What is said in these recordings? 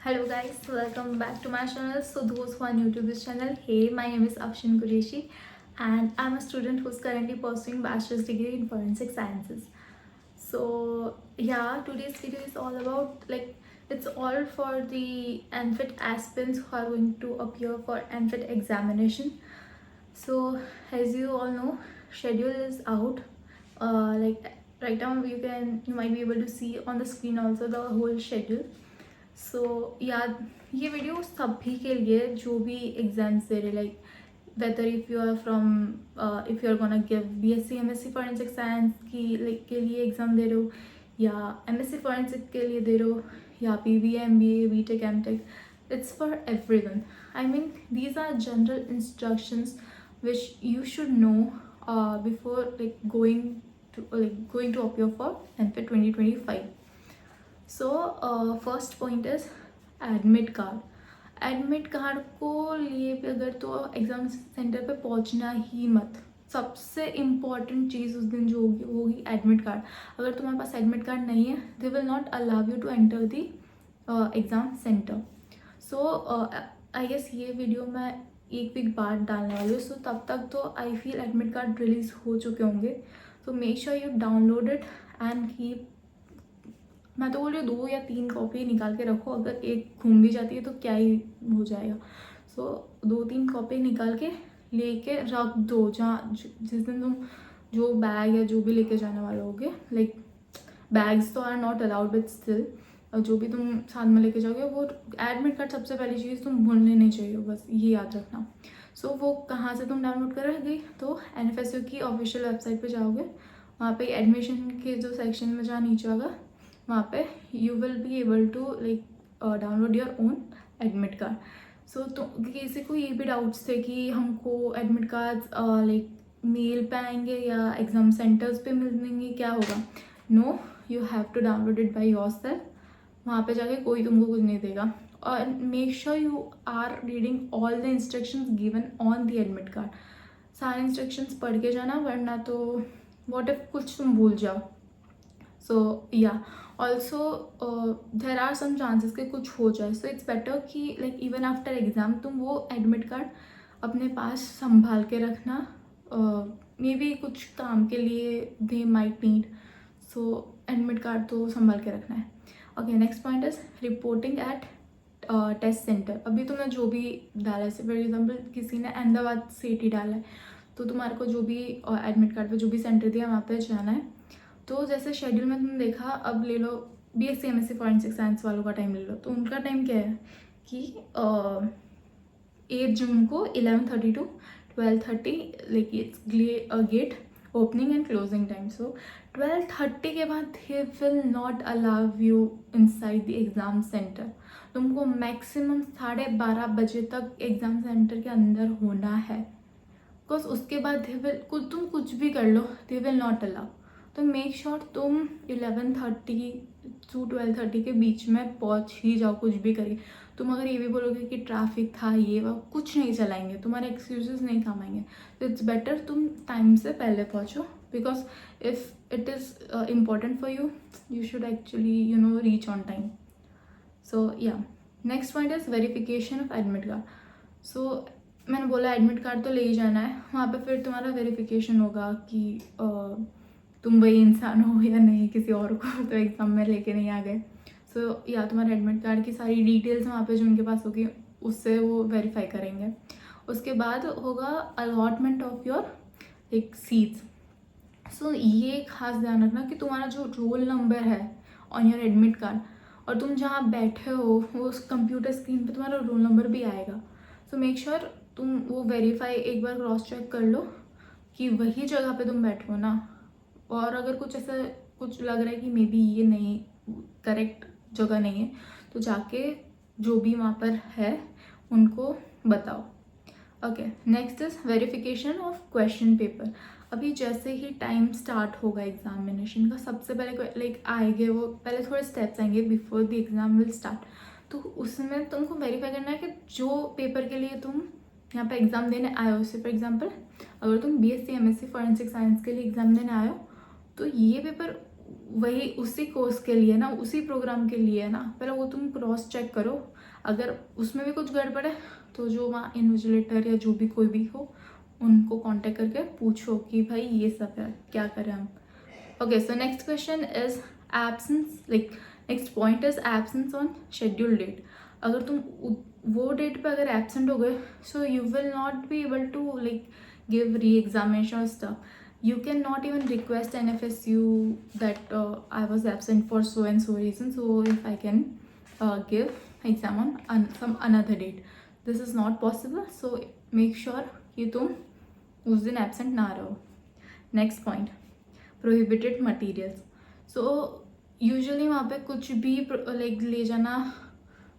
Hello guys, welcome back to my channel. So those who are new to this channel, hey, my name is Afshin Qureshi and I'm a student who's currently pursuing bachelor's degree in forensic sciences. So yeah, today's video is all about it's all for the NFIT aspirants who are going to appear for NFIT examination. So as you all know, schedule is out. Right now you might be able to see on the screen also the whole schedule. सो या ये video सभी के लिए जो भी exams दे रहे like whether if you are from if you are gonna give BSc MSc forensic science की के लिए एग्ज़ाम दे रहे हो या एमएससी फॉरेंसिक के लिए दे रहे हो या BBA MBA BTech MTech it's for everyone. I mean, these are general instructions which you should know before going to appear for NFIT 2025. So first point is admit card. Admit card को लिए भी अगर तो exam centre पे पहुंचना ही मत. सबसे important चीज़ उस दिन जो होगी वो होगी एडमिट कार्ड. अगर तुम्हारे पास एडमिट कार्ड नहीं है they will not allow you to enter the exam centre. So I guess ये वीडियो मैं एक वीक बाद डालने वाली हूँ. सो तब तक तो I feel admit card release हो चुके होंगे. सो make sure you download it and keep. मैं तो बोल रही हूँ 2 या 3 कॉपी निकाल के रखो. अगर एक घूम भी जाती है तो क्या ही हो जाएगा. सो 2-3 कॉपी निकाल के लेके रख दो. जहाँ जिस दिन तुम जो बैग या जो भी लेके जाने वाले होगे लाइक बैग्स तो are not allowed but still जो भी तुम साथ में लेके जाओगे वो एडमिट कार्ड सबसे पहली चीज़ तुम भूलने नहीं चाहिए. बस ये याद रखना. सो वो कहाँ से तुम डाउनलोड करोगे तो NFSU की ऑफिशियल वेबसाइट पे जाओगे. वहाँ पे एडमिशन के जो सेक्शन में जहाँ नीचे होगा वहाँ पे you will be able to download your own admit card. So तो किसी को ये भी डाउट्स थे कि हमको एडमिट कार्ड मेल पे आएंगे या एग्ज़ाम सेंटर्स पे मिलेंगे, क्या होगा. No, you have to download it by yourself. वहाँ पे जाके कोई तुमको कुछ नहीं देगा. और make sure you are reading all the instructions given on the admit card. सारे इंस्ट्रक्शंस पढ़ के जाना, वरना तो व्हाट इफ कुछ तुम भूल जाओ. सो या also there are some chances कि कुछ हो जाए. सो इट्स बेटर कि लाइक इवन आफ्टर एग्ज़ाम तुम वो एडमिट कार्ड अपने पास संभाल के रखना. मे बी कुछ काम के लिए they might need. So admit card तो संभाल के रखना है. Okay, next point is reporting at test centre. अभी तुमने जो भी डाला है, फॉर एग्जाम्पल किसी ने अहमदाबाद सिटी डाला है तो तुम्हारे को जो भी एडमिट कार्ड पे जो भी सेंटर दिया वहाँ पे जाना है. तो जैसे शेड्यूल में तुमने देखा, अब ले लो बीएससी एमएससी फॉरेंसिक साइंस वालों का टाइम ले लो. तो उनका टाइम क्या है कि 8 जून को 11:30 to 12:30 like gate opening and closing time. So 12:30 के बाद they will not allow you inside the exam centre. तुमको मैक्सिमम 12:30 बजे तक एग्ज़ाम सेंटर के अंदर होना है. बिकॉज उसके बाद तुम कुछ भी कर लो दे विल नॉट अलाउ. तो मेक श्योर तुम 11:30 to 12:30 के बीच में पहुंच ही जाओ. कुछ भी करिए. तुम अगर ये भी बोलोगे कि ट्रैफिक था ये वो, कुछ नहीं चलाएंगे. तुम्हारे एक्सक्यूजेस नहीं काम आएंगे. तो इट्स बेटर तुम टाइम से पहले पहुंचो. Because if it is important for you, you should actually reach on time. So या next point is verification of admit card. So मैंने बोला एडमिट कार्ड तो ले ही जाना है. वहाँ पे फिर तुम्हारा वेरिफिकेशन होगा कि तुम वही इंसान हो या नहीं, किसी और को तो एग्ज़ाम में लेके नहीं आ गए. सो या तुम्हारे एडमिट कार्ड की सारी डिटेल्स वहाँ पे जो उनके पास होगी उससे वो वेरीफाई करेंगे. उसके बाद होगा अलॉटमेंट ऑफ योर सीट्स. सो ये खास ध्यान रखना कि तुम्हारा जो रोल नंबर है ऑन योर एडमिट कार्ड और तुम जहाँ बैठे हो वो उस कंप्यूटर स्क्रीन पे तुम्हारा रोल नंबर भी आएगा. सो मेक श्योर तुम वो वेरीफाई एक बार क्रॉस चेक कर लो कि वही जगह पे तुम बैठे हो ना. और अगर कुछ ऐसा कुछ लग रहा है कि मे बी ये नहीं करेक्ट जगह नहीं है तो जाके जो भी वहाँ पर है उनको बताओ. Okay, next is verification of question paper. अभी जैसे ही टाइम स्टार्ट होगा एग्जामिनेशन का, सबसे पहले आएंगे वो पहले थोड़े स्टेप्स आएंगे before the exam will start. तो उसमें तुमको वेरीफाई करना है कि जो पेपर के लिए तुम यहाँ पे एग्ज़ाम देने आए हो, फॉर एग्जाम्पल अगर तुम बीएससी एमएससी फॉरेंसिक साइंस के लिए एग्ज़ाम देने आए हो तो ये पेपर वही उसी कोर्स के लिए ना, उसी प्रोग्राम के लिए ना, पहले वो तुम क्रॉस चेक करो। अगर उसमें भी कुछ गड़बड़ है तो जो वहाँ इन्विजिलेटर या जो भी कोई भी हो उनको कांटेक्ट करके पूछो कि भाई ये सब है, क्या करें हम। Okay, so next question is absence, like next point is absence on schedule date. अगर तुम वो डेट पे अगर एब्सेंट हो गए, so you will not be able to like give re-examination or stuff. You cannot even request NFSU that I was absent for so and so reason, so if I can give exam on some another date. This is not possible, so make sure कि तुम उस दिन absent ना रहो. Next point, prohibited materials. So usually वहाँ पे कुछ भी like ले जाना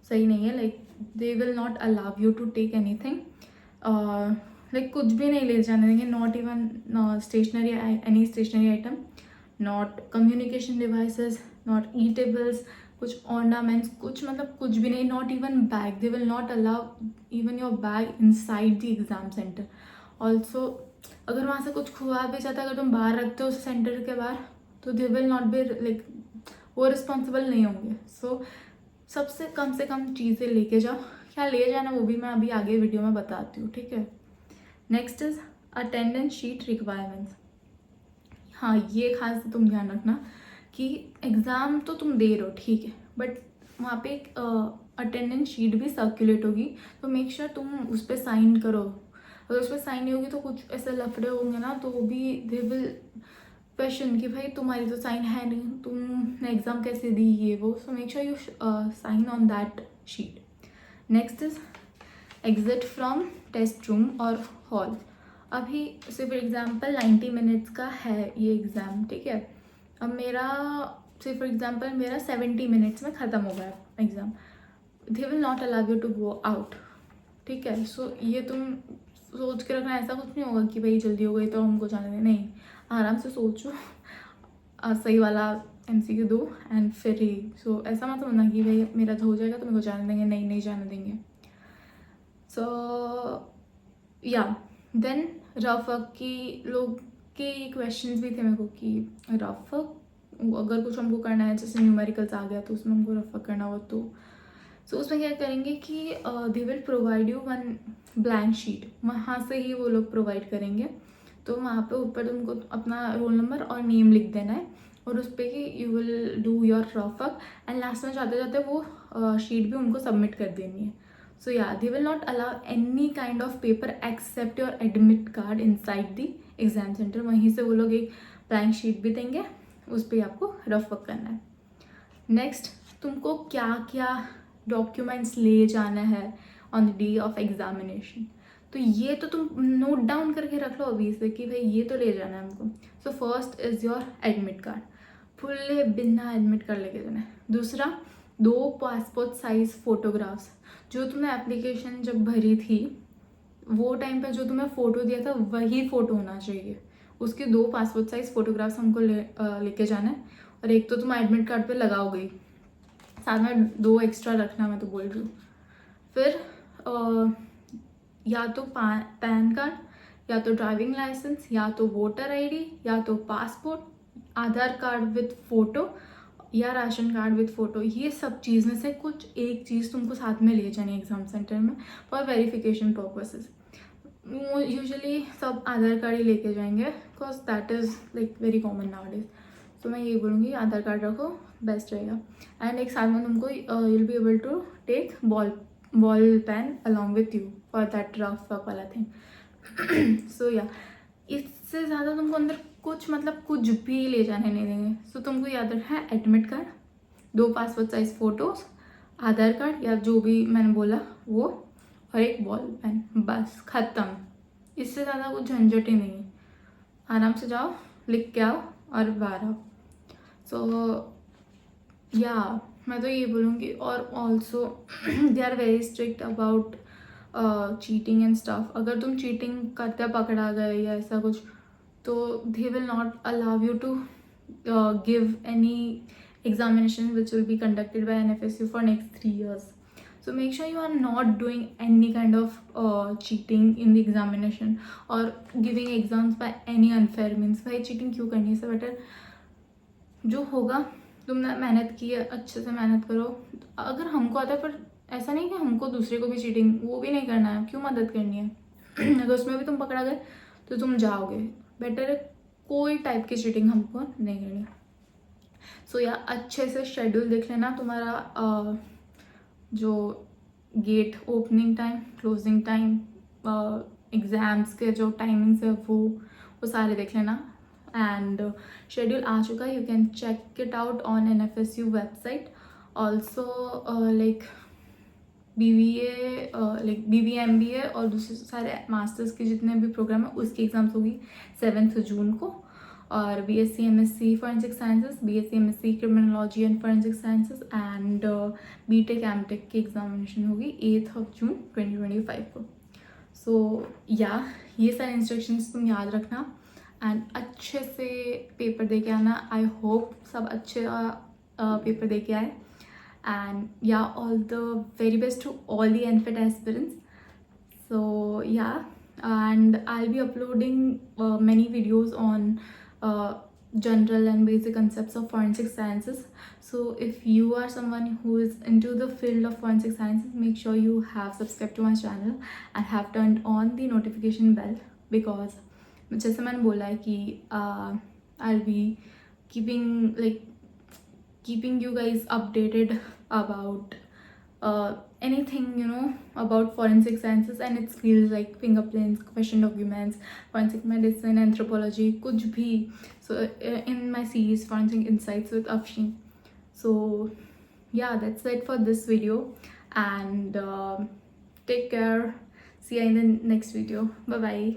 सही नहीं है. Like they will not allow you to take anything. Like कुछ भी नहीं ले जाने देंगे, not even stationery, any stationery item, not communication devices, not eatables, कुछ ऑर्नामेंट्स, कुछ मतलब कुछ भी नहीं, not even bag. They will not allow even your bag inside the exam centre. Also अगर वहाँ से कुछ खुआ भी जाता है, अगर तुम बाहर रखते हो उस सेंटर के बाहर, तो दे विल नॉट बी लाइक, वो रिस्पॉन्सिबल नहीं होंगे. सो सबसे कम चीज़ें लेके जाओ. क्या ले जाना वो भी मैं अभी आगे वीडियो में बताती हूँ, ठीक है. Next is attendance sheet requirements. हाँ, ये खास तुम ध्यान रखना कि एग्ज़ाम तो तुम दे रहे हो, ठीक है, बट वहाँ पे एक अटेंडेंस शीट भी सर्कुलेट होगी, तो मेक श्योर तुम उस पर साइन करो. अगर उस पर साइन नहीं होगी तो कुछ ऐसे लफड़े होंगे ना, तो वो भी दे विल क्वेश्चन कि भाई तुम्हारी तो साइन है नहीं, तुमने एग्ज़ाम कैसे दी, ये वो. So make sure you sign on that sheet. Next is exit from test room और हॉल. अभी से फॉर एग्जांपल 90 मिनट्स का है ये एग्ज़ाम, ठीक है. अब मेरा से फॉर एग्जांपल मेरा 70 मिनट्स में ख़त्म हो गया exam. They will not allow you to go out, ठीक है. सो ये तुम सोच के रखना, ऐसा कुछ नहीं होगा कि भाई जल्दी हो गई तो हमको जाने दें, नहीं. आराम से सोचो, सही वाला MCQ दो एंड फिर ही. सो ऐसा मत होना कि भाई मेरा तो हो जाएगा तो मेरे को जाने देंगे, नहीं जाने देंगे. सो या देन रफ वर्क की लोग के क्वेश्चंस भी थे मेरे को कि रफ वर्क अगर कुछ हमको करना है, जैसे न्यूमेरिकल्स आ गया तो उसमें हमको रफ वर्क करना हो तो सो उसमें क्या करेंगे कि they will provide you one blank sheet. वहाँ से ही वो लोग प्रोवाइड करेंगे. तो वहाँ पे ऊपर तुमको अपना रोल नंबर और नेम लिख देना है, और उस पर कि you will do your rough work, and last में जाते जाते वो शीट भी उनको सबमिट कर देनी है. So yeah, they will not allow any kind of paper except your admit card inside the exam center. वहीं से वो लोग एक blank sheet भी देंगे, उस पर आपको रफ वर्क करना है. नेक्स्ट, तुमको क्या क्या डॉक्यूमेंट्स ले जाना है on the day of examination. तो ये तो तुम नोट डाउन करके रख लो अभी से कि भाई ये तो ले जाना है हमको. So first is your admit card, फुल्ले बिना एडमिट कार्ड लेके जाना है. दूसरा, 2 पासपोर्ट साइज फोटोग्राफ्स. जो तुमने एप्लीकेशन जब भरी थी वो टाइम पर जो तुम्हें फ़ोटो दिया था वही फ़ोटो होना चाहिए. उसके 2 पासपोर्ट साइज़ फ़ोटोग्राफ्स हमको लेके जाना है. और एक तो तुम एडमिट कार्ड पे लगाओगे ही, साथ में 2 एक्स्ट्रा रखना, मैं तो बोल रही हूँ. फिर या तो पैन कार्ड, या तो ड्राइविंग लाइसेंस, या तो वोटर ID, या तो passport, Aadhaar card with photo या राशन कार्ड विथ फ़ोटो. ये सब चीज़ में से कुछ एक चीज़ तुमको साथ में ले जानी है एग्ज़ाम सेंटर में फॉर वेरिफिकेशन पर्पसेस. यूजुअली सब आधार कार्ड ही लेके जाएंगे because that is like very common nowadays. तो मैं ये बोलूँगी आधार कार्ड रखो, बेस्ट रहेगा. एंड एक साथ में तुमको you will be able to take ball pen along with you for that rough work वाला थिंग. सो या इससे ज़्यादा तुमको अंदर कुछ भी ले जाने नहीं देंगे. सो तुमको याद रखना है admit card, 2 passport size photos, Aadhaar card या जो भी मैंने बोला वो, और एक बॉल पेन, बस ख़त्म. इससे ज़्यादा कुछ झंझट ही नहीं है. आराम से जाओ, लिख के आओ और बाहर आओ. सो या मैं तो ये बोलूँगी. और also they are very strict about cheating and stuff. अगर तुम चीटिंग करते पकड़ा गए या ऐसा कुछ, तो they will not allow you to give any examination which will be conducted by NFSU for next 3 years. So make sure you are not doing any kind of cheating in the examination or giving exams by any unfair means. भाई cheating क्यों करनी है? इससे better जो होगा तुमने मेहनत की है, अच्छे से मेहनत करो। अगर हमको आता है, पर ऐसा नहीं कि हमको दूसरे को भी चीटिंग वो भी नहीं करना है, क्यों मदद करनी है। अगर उसमें भी तुम पकड़ा गए तो तुम जाओगे। बेटर है कोई टाइप की चीटिंग हमको नहीं करनी। सो या अच्छे से शेड्यूल देख लेना तुम्हारा, जो gate opening time, closing time, exams के जो टाइमिंग्स है वो सारे देख लेना। एंड शेड्यूल आ चुका है, you can check it out on NFSU website. Also like BBA, like BBA MBA और दूसरे सारे मास्टर्स के जितने भी प्रोग्राम है उसकी एग्ज़ाम्स होगी 7 जून को। और BSc MSc forensic sciences, BSc MSc criminology and forensic sciences and BTech MTech की एग्जामिनेशन होगी 8 जून 2025 को। सो या ये सारे इंस्ट्रक्शंस तुम याद रखना एंड अच्छे से पेपर दे के आना। आई होप सब अच्छे पेपर दे के आए। And yeah, all the very best to all the NFET aspirants. So yeah, and I'll be uploading many videos on general and basic concepts of forensic sciences. So if you are someone who is into the field of forensic sciences, make sure you have subscribed to my channel and have turned on the notification bell, because जैसे मैंने बोला है कि I'll be keeping you guys updated about anything, about forensic sciences and its fields like fingerprints, question documents, forensic medicine, anthropology, kuch bhi. So in my series Forensic Insights with Afshin. So yeah, that's it for this video, and take care. See you in the next video. Bye bye.